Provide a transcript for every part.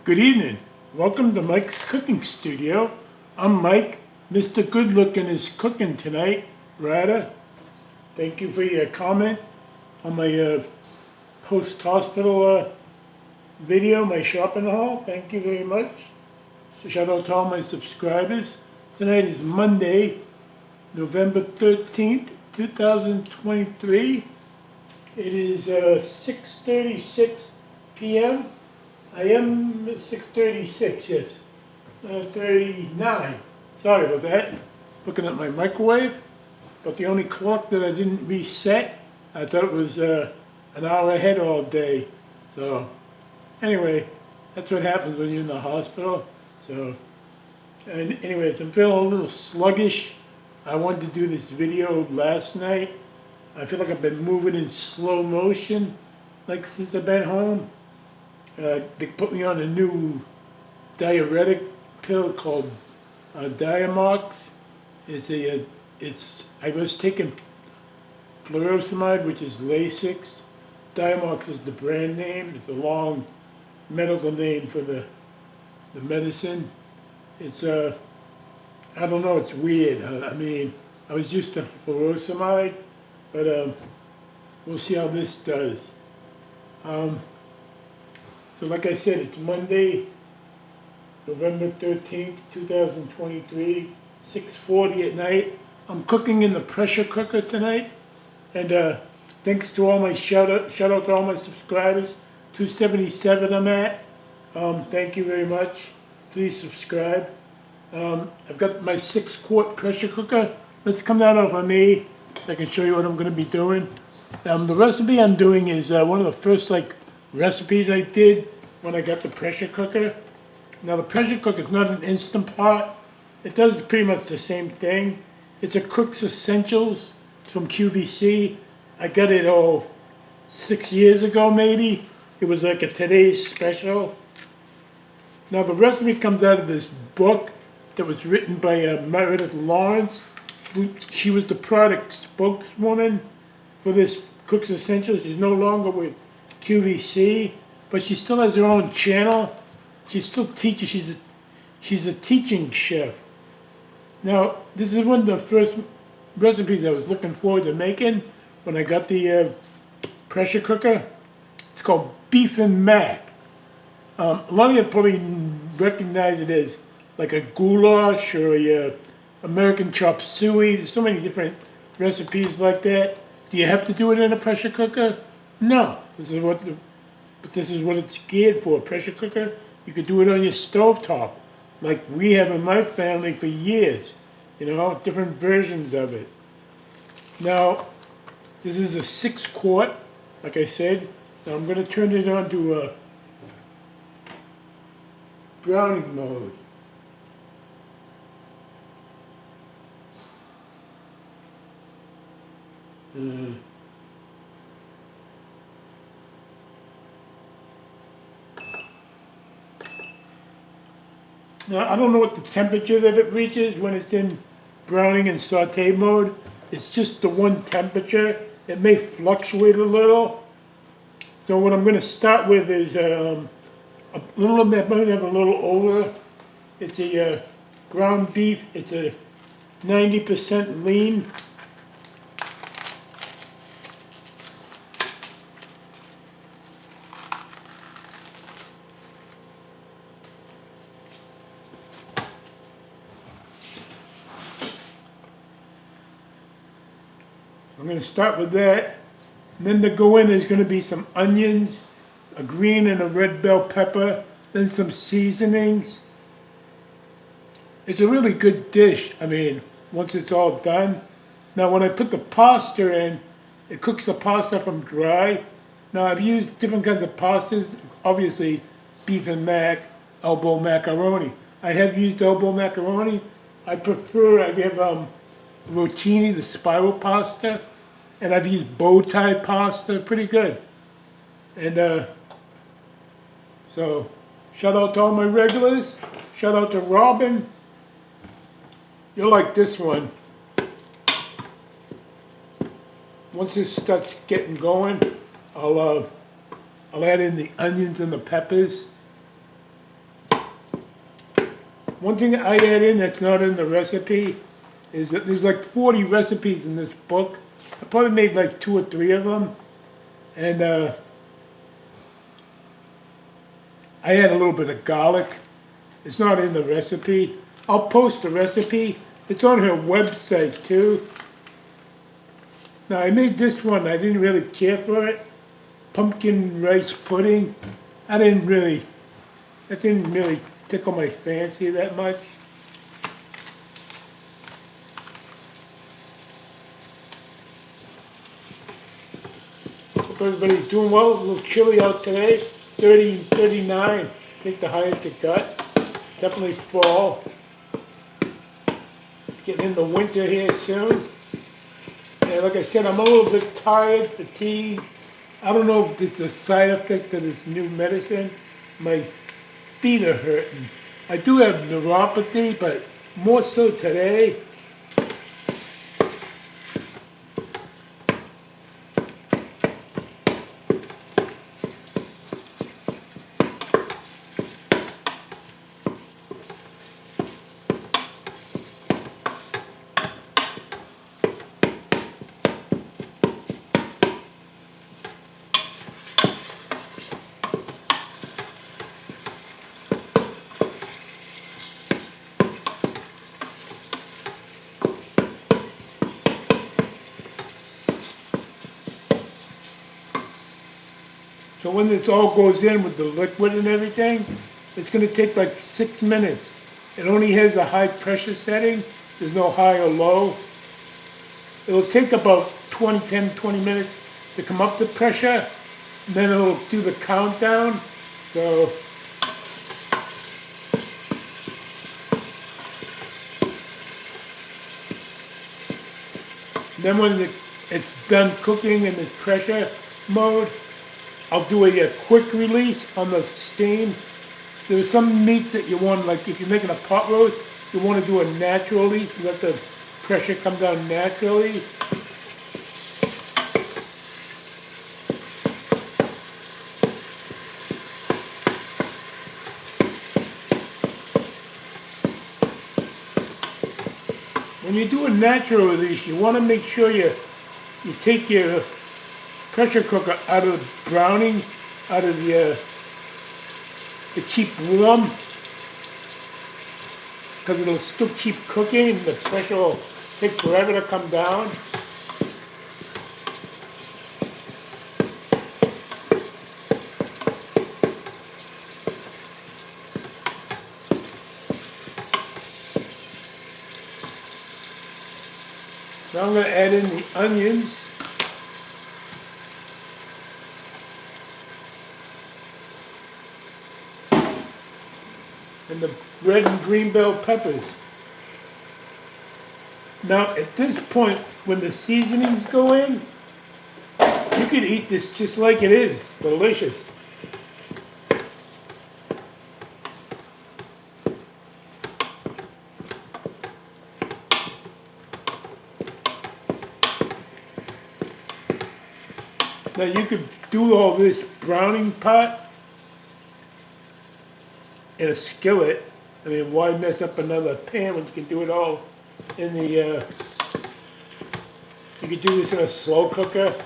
Good evening. Welcome to Mike's Cooking Studio. I'm Mike. Mr. Good Looking is cooking tonight, rather. Thank you for your comment on my post-hospital video, my shopping haul. Thank you very much. So shout out to all my subscribers. Tonight is Monday, November 13th, 2023. It is 6:36 p.m. I am 6:36, yes. 39. Sorry about that. Looking at my microwave. But the only clock that I didn't reset, I thought it was an hour ahead all day. So, anyway, that's what happens when you're in the hospital. So, and anyways, I'm feeling a little sluggish. I wanted to do this video last night. I feel like I've been moving in slow motion, like since I've been home. They put me on a new diuretic pill called Diamox. I was taking furosemide, which is Lasix. Diamox is the brand name. It's a long medical name for the medicine. It's I don't know. It's weird. I mean, I was used to furosemide, but we'll see how this does. So like I said, it's Monday, November 13th, 2023, 6:40 at night. I'm cooking in the pressure cooker tonight. And thanks to all my shout out to all my subscribers. 277 I'm at. Thank you very much. Please subscribe. I've got my 6-quart pressure cooker. Let's come down over me so I can show you what I'm going to be doing. The recipe I'm doing is one of the first recipes I did when I got the pressure cooker. Now the pressure cooker is not an Instant Pot. It does pretty much the same thing. It's a Cook's Essentials from QVC. I got it 6 years ago maybe. It was like a today's special. Now the recipe comes out of this book that was written by Meredith Lawrence. She was the product spokeswoman for this Cook's Essentials. She's no longer with QVC, but she still has her own channel. She still teaches. She's a teaching chef. Now, this is one of the first recipes I was looking forward to making when I got the pressure cooker. It's called beef and mac. A lot of you probably recognize it as like a goulash or a American chop suey. There's so many different recipes like that. Do you have to do it in a pressure cooker? No. This is what it's geared for, a pressure cooker. You could do it on your stovetop, like we have in my family for years. You know, different versions of it. Now, this is a 6-quart, like I said. Now I'm going to turn it on to a browning mode. Now, I don't know what the temperature that it reaches when it's in browning and saute mode. It's just the one temperature. It may fluctuate a little. So what I'm going to start with is a little bit, might have a little older. It's a ground beef. It's a 90% lean. I'm going to start with that. And then to go in, there's going to be some onions, a green and a red bell pepper, then some seasonings. It's a really good dish, I mean, once it's all done. Now when I put the pasta in, it cooks the pasta from dry. Now I've used different kinds of pastas, obviously beef and mac, elbow macaroni. I have used elbow macaroni. I have rotini, the spiral pasta, and I've used bow tie pasta, pretty good. And so, shout out to all my regulars. Shout out to Robin. You'll like this one. Once this starts getting going, I'll add in the onions and the peppers. One thing I add in that's not in the recipe is that there's like 40 recipes in this book. I probably made like 2 or 3 of them. And I add a little bit of garlic. It's not in the recipe. I'll post the recipe. It's on her website too. Now I made this one, I didn't really care for it. Pumpkin rice pudding. That didn't really tickle my fancy that much. Hope everybody's doing well. A little chilly out today. 30 and 39. I think the highest it got. Definitely fall. Getting into winter here soon. And like I said, I'm a little bit tired, fatigued. I don't know if it's a side effect of this new medicine. My feet are hurting. I do have neuropathy, but more so today. So when this all goes in with the liquid and everything, it's going to take like 6 minutes. It only has a high pressure setting. There's no high or low. It'll take about 10, 20 minutes to come up to pressure. And then it'll do the countdown. So then when it's done cooking in the pressure mode, I'll do a quick release on the steam. There are some meats that you want, like if you're making a pot roast, you want to do a natural release, let the pressure come down naturally. When you do a natural release, you want to make sure you take your pressure cooker out of the browning, out of the to keep warm, because it'll still keep cooking and the pressure will take forever to come down. Now I'm going to add in the onions. And the red and green bell peppers. Now at this point, when the seasonings go in, you can eat this just like it is. Delicious. Now you could do all this browning part in a skillet. I mean, why mess up another pan when you can do it all in the, you could do this in a slow cooker.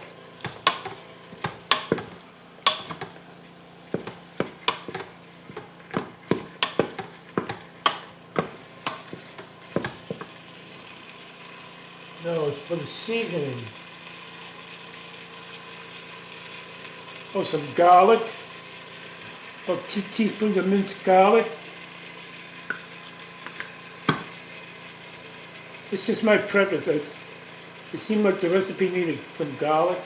No, it's for the seasoning. Oh, some garlic. About 2 teaspoons of minced garlic. It's just my preference. It seemed like the recipe needed some garlic.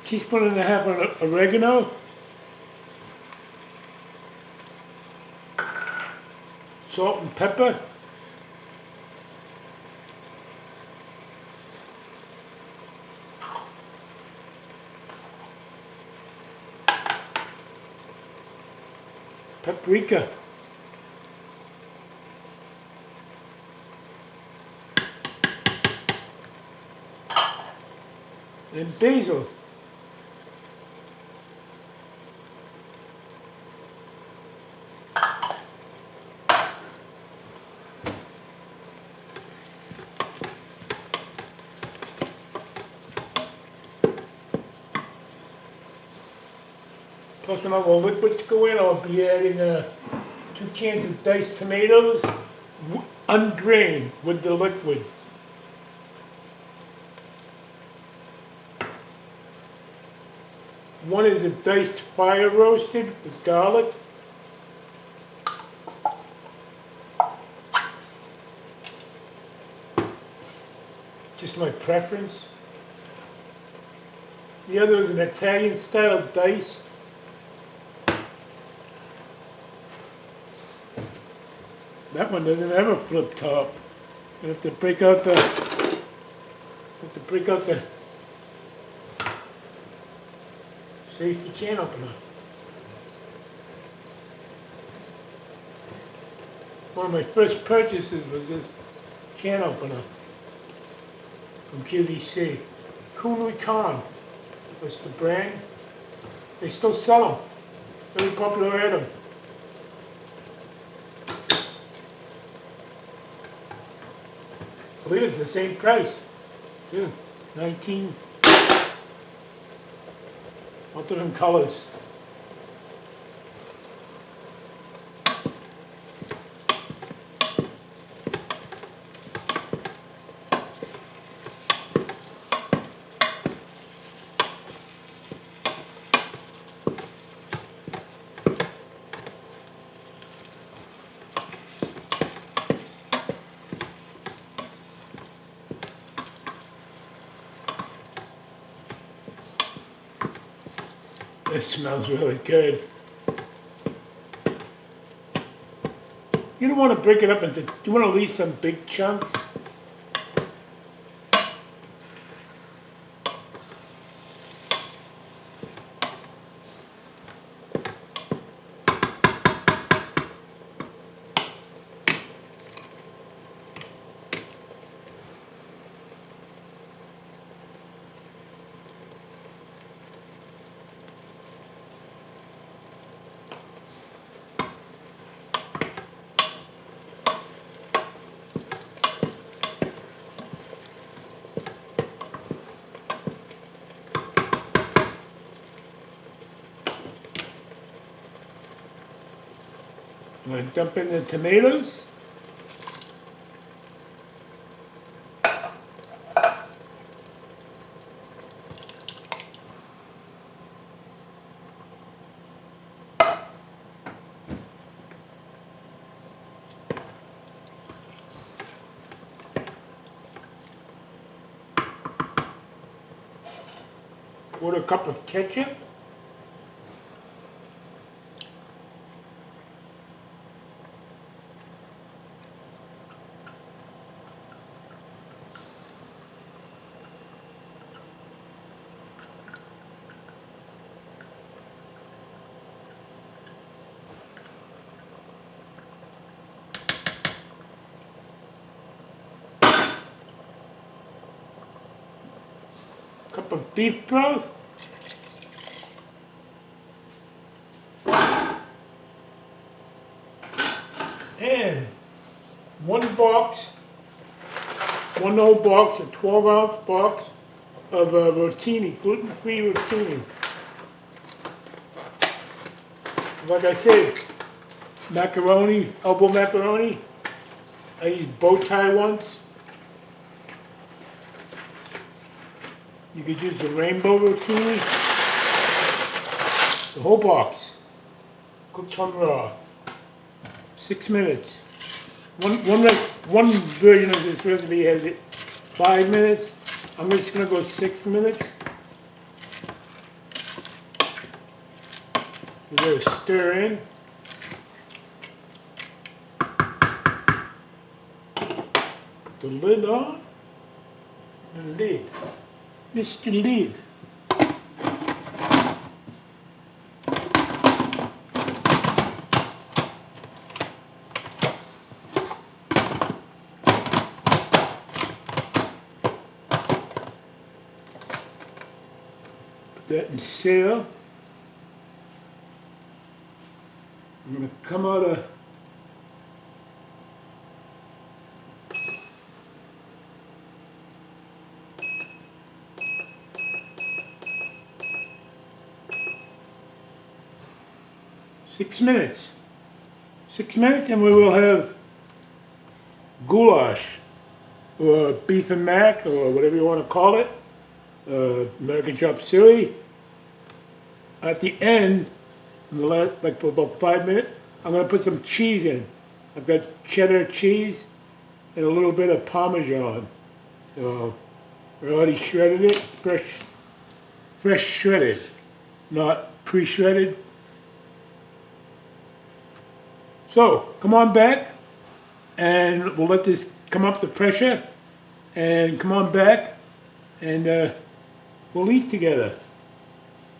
Teaspoon and a half of oregano. Salt and pepper. paprika, and basil. Plus when all the liquids go in, I'll be adding 2 cans of diced tomatoes, undrained with the liquids. One is a diced fire roasted with garlic. Just my preference. The other is an Italian style diced. That one doesn't have a flip top. You have to break out the safety can opener. One of my first purchases was this can opener from QVC. Kunui Khan was the brand. They still sell them. Very popular item. I believe it's the same price, too. 19. Both of them colors. This smells really good. You don't want to break it up into, you want to leave some big chunks. I'm going to dump in the tomatoes. Quarter cup of ketchup. Cup of beef broth. And one whole box, a 12-ounce box of rotini, gluten-free rotini. Like I said, macaroni, elbow macaroni. I used bow tie once. You could use the rainbow rotini. The whole box. Cooked from raw. 6 minutes. One version of this recipe has it 5 minutes. I'm just gonna go 6 minutes. We're gonna stir in. Put the lid on. And lid. Mr. Lid. that in Snail. I'm going to come out of six minutes. 6 minutes and we will have goulash or beef and mac or whatever you want to call it. American Chop Suey. At the end, in the last, like for about 5 minutes, I'm going to put some cheese in. I've got cheddar cheese and a little bit of Parmesan. So I already shredded it, fresh shredded, not pre-shredded. So come on back and we'll let this come up to pressure and come on back and we'll eat together.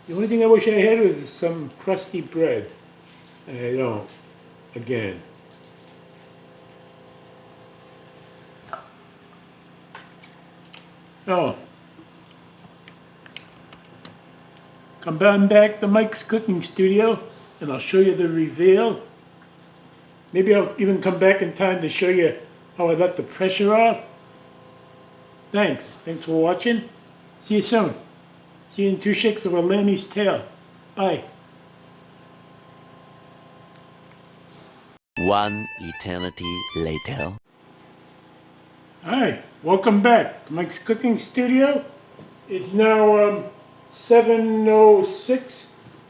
The only thing I wish I had was some crusty bread. And I don't, again. So, come on back to Mike's cooking studio and I'll show you the reveal. Maybe I'll even come back in time to show you how I let the pressure off. Thanks for watching. See you soon. See you in 2 shakes of a lamb's tail. Bye. One eternity later. Hi, welcome back to Mike's cooking studio. It's now 7:06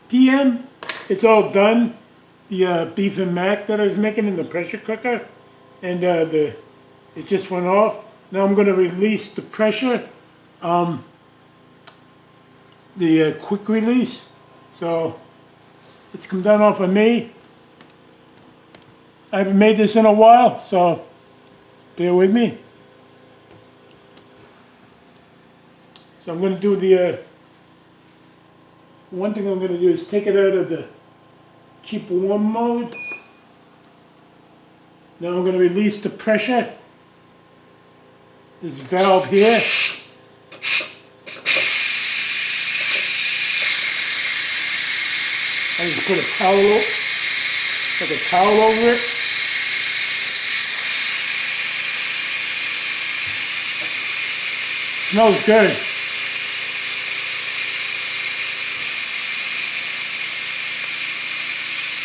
p.m. It's all done. The beef and mac that I was making in the pressure cooker, and it just went off. Now I'm going to release the pressure, the quick release. So it's come down off of me. I haven't made this in a while, so bear with me. So I'm going to do the one thing I'm going to do is take it out of the keep warm mode. Now I'm going to release the pressure. This valve here. I just put a towel, like a towel over it. Smells good.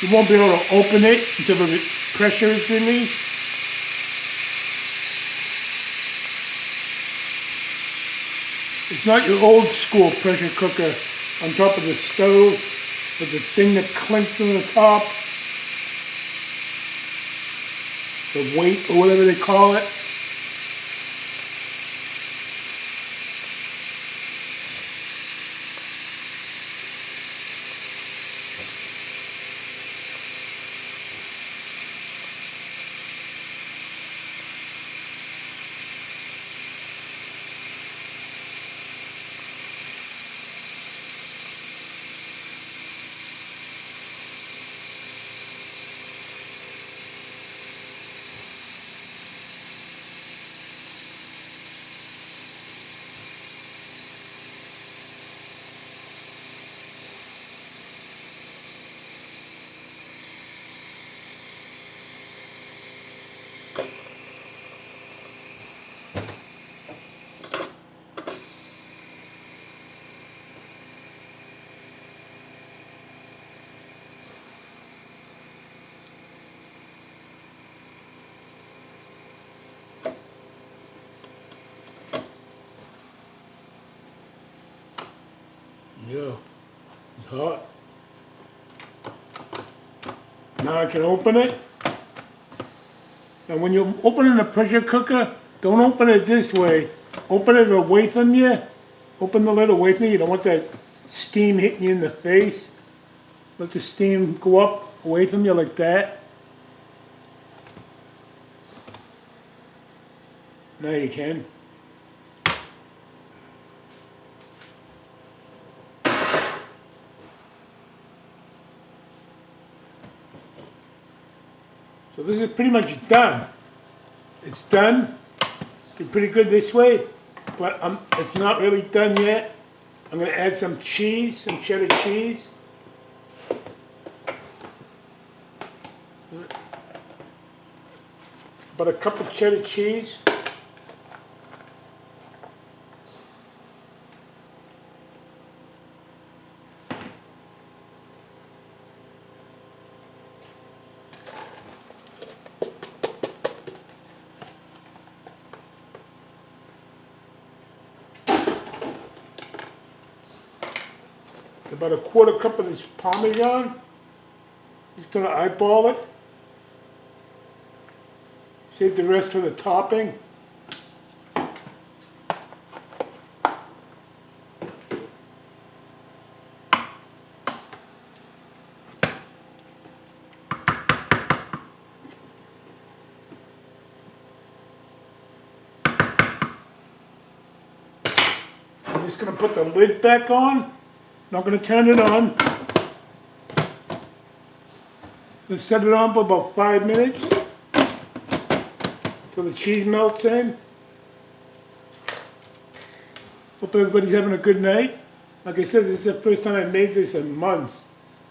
You won't be able to open it until the pressure is released. It's not your old school pressure cooker on top of the stove with the thing that clinks on the top. The weight or whatever they call it. Yeah, it's hot. Now I can open it. And when you're opening a pressure cooker, don't open it this way. Open it away from you. Open the lid away from you. You don't want that steam hitting you in the face. Let the steam go up away from you like that. Now you can. So this is pretty much done. It's done. It's pretty good this way, but it's not really done yet. I'm going to add some cheese, some cheddar cheese. About a cup of cheddar cheese. About a quarter cup of this Parmesan. Just gonna eyeball it. Save the rest for the topping. I'm just gonna put the lid back on. Not going to turn it on. Gonna set it on for about 5 minutes till the cheese melts in. Hope everybody's having a good night. Like I said, this is the first time I made this in months.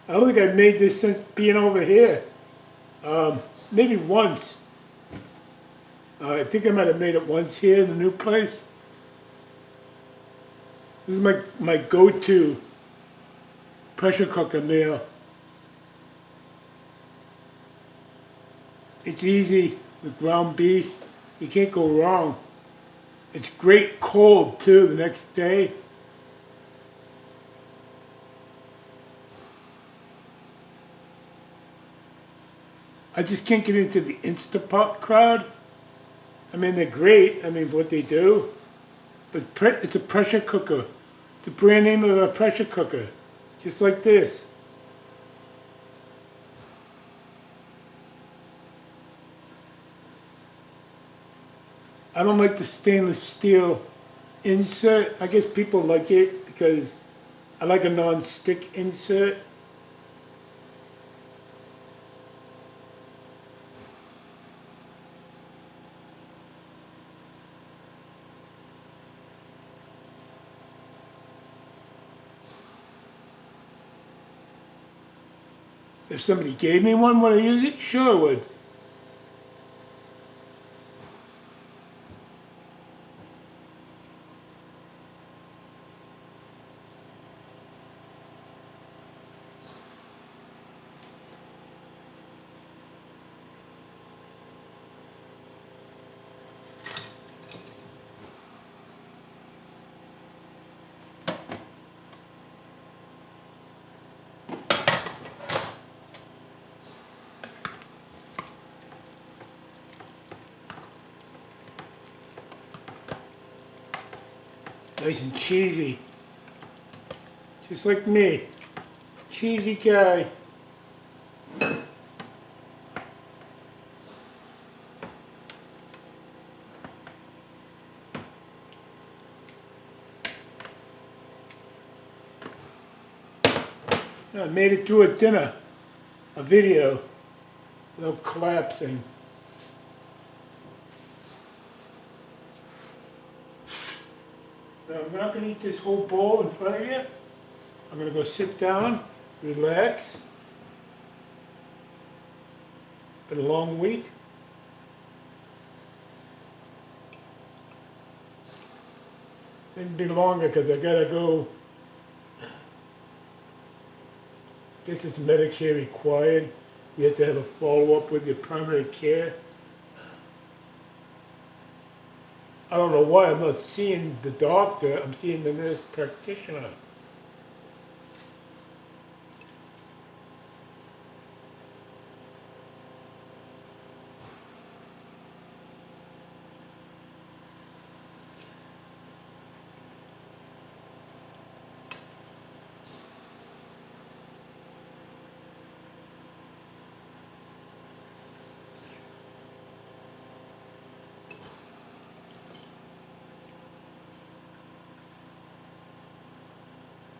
I don't think I've made this since being over here. Maybe once. I think I might have made it once here in the new place. This is my go-to pressure cooker meal. It's easy with ground beef. You can't go wrong. It's great cold too the next day. I just can't get into the Instapot crowd. I mean, they're great, I mean, for what they do. But it's a pressure cooker. It's a brand name of a pressure cooker. Just like this. I don't like the stainless steel insert. I guess people like it because I like a non-stick insert. If somebody gave me one, would I use it? Sure I would. Nice and cheesy. Just like me. Cheesy guy. I made it through a dinner, a video, without collapsing. Now, I'm not going to eat this whole bowl in front of you. I'm going to go sit down, relax. Been a long week. It'll be longer because I got to go. This is Medicare required. You have to have a follow-up with your primary care. I don't know why I'm not seeing the doctor, I'm seeing the nurse practitioner.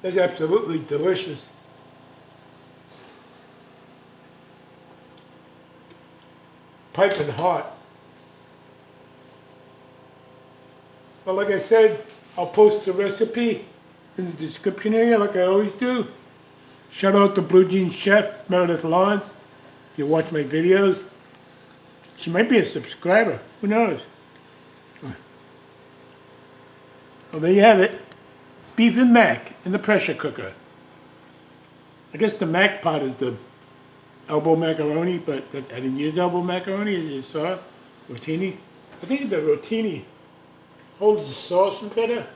That's absolutely delicious. Piping hot. But like I said, I'll post the recipe in the description area like I always do. Shout out to Blue Jean Chef Meredith Lawrence. If you watch my videos, she might be a subscriber. Who knows? Well, there you have it. Beef and mac in the pressure cooker. I guess the mac part is the elbow macaroni, but I didn't use elbow macaroni, as you saw. Rotini. I think the rotini holds the sauce better.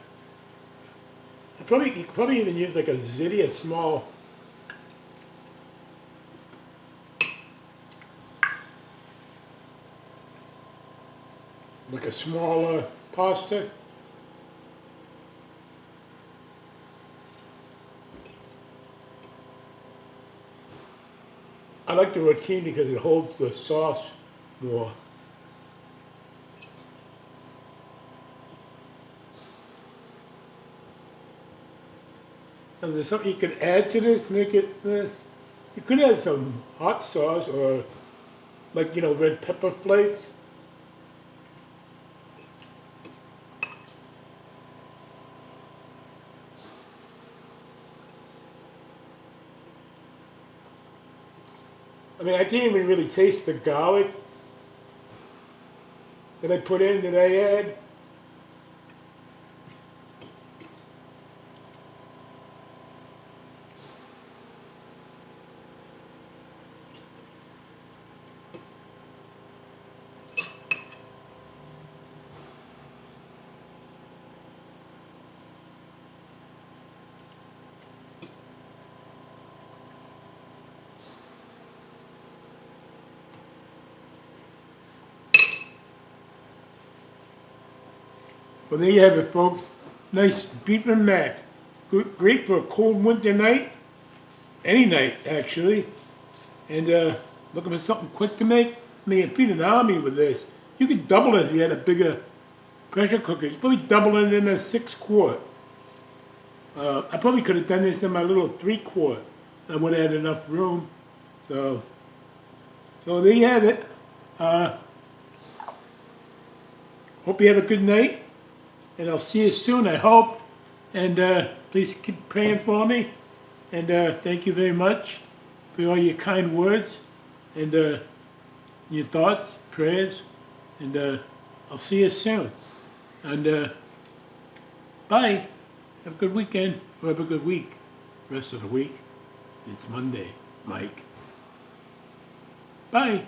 You could probably even use like a ziti, a small. Like a smaller pasta. I like the rotini because it holds the sauce more. And there's something you could add to this, make it this. You could add some hot sauce or like, red pepper flakes. I mean, I can't even really taste the garlic that I put in, that I add. Well, there you have it, folks. Nice beef and mac. Great for a cold winter night. Any night, actually. And looking for something quick to make. I mean, you feed an army with this. You could double it if you had a bigger pressure cooker. You probably double it in a 6-quart. I probably could have done this in my little 3-quart. I would have had enough room. So there you have it. Hope you have a good night. And I'll see you soon, I hope. And please keep praying for me. And thank you very much for all your kind words and your thoughts, prayers. And I'll see you soon. And bye. Have a good weekend, or have a good week. Rest of the week. It's Monday, Mike. Bye.